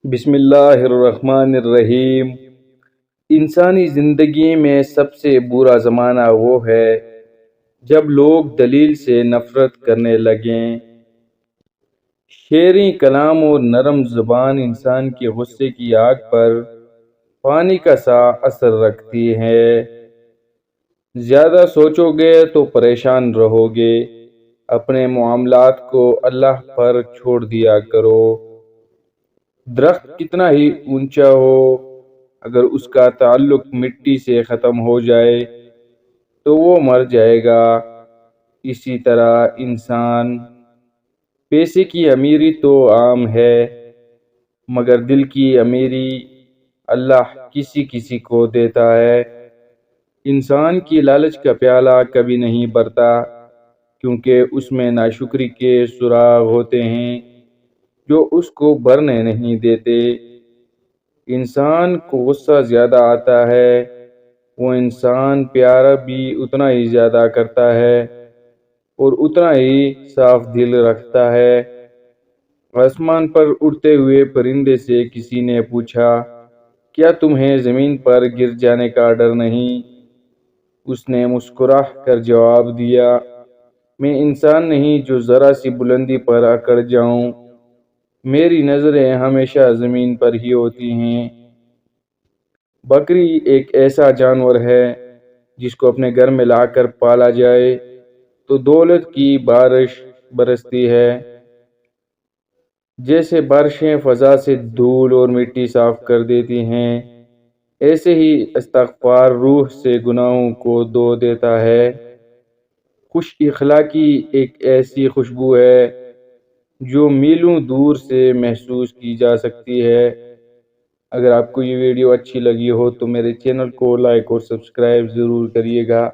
بسم اللہ الرحمن الرحیم۔ انسانی زندگی میں سب سے برا زمانہ وہ ہے جب لوگ دلیل سے نفرت کرنے لگیں۔ شیریں کلام اور نرم زبان انسان کے غصے کی آگ پر پانی کا سا اثر رکھتی ہے۔ زیادہ سوچو گے تو پریشان رہو گے۔ اپنے معاملات کو اللہ پر چھوڑ دیا کرو۔ درخت کتنا ہی اونچا ہو، اگر اس کا تعلق مٹی سے ختم ہو جائے تو وہ مر جائے گا۔ اسی طرح انسان، پیسے کی امیری تو عام ہے، مگر دل کی امیری اللہ کسی کسی کو دیتا ہے۔ انسان کی لالچ کا پیالہ کبھی نہیں بھرتا، کیونکہ اس میں ناشکری کے سراغ ہوتے ہیں جو اس کو بھرنے نہیں دیتے۔ انسان کو غصہ زیادہ آتا ہے، وہ انسان پیار بھی اتنا ہی زیادہ کرتا ہے اور اتنا ہی صاف دل رکھتا ہے۔ آسمان پر اڑتے ہوئے پرندے سے کسی نے پوچھا، کیا تمہیں زمین پر گر جانے کا ڈر نہیں؟ اس نے مسکرا کر جواب دیا، میں انسان نہیں جو ذرا سی بلندی پر اکڑ جاؤں۔ میری نظریں ہمیشہ زمین پر ہی ہوتی ہیں۔ بکری ایک ایسا جانور ہے جس کو اپنے گھر میں لا کر پالا جائے تو دولت کی بارش برستی ہے۔ جیسے بارشیں فضا سے دھول اور مٹی صاف کر دیتی ہیں، ایسے ہی استغفار روح سے گناہوں کو دھو دیتا ہے۔ خوش اخلاقی ایک ایسی خوشبو ہے جو میلوں دور سے محسوس کی جا سکتی ہے۔ اگر آپ کو یہ ویڈیو اچھی لگی ہو تو میرے چینل کو لائک اور سبسکرائب ضرور کریے گا۔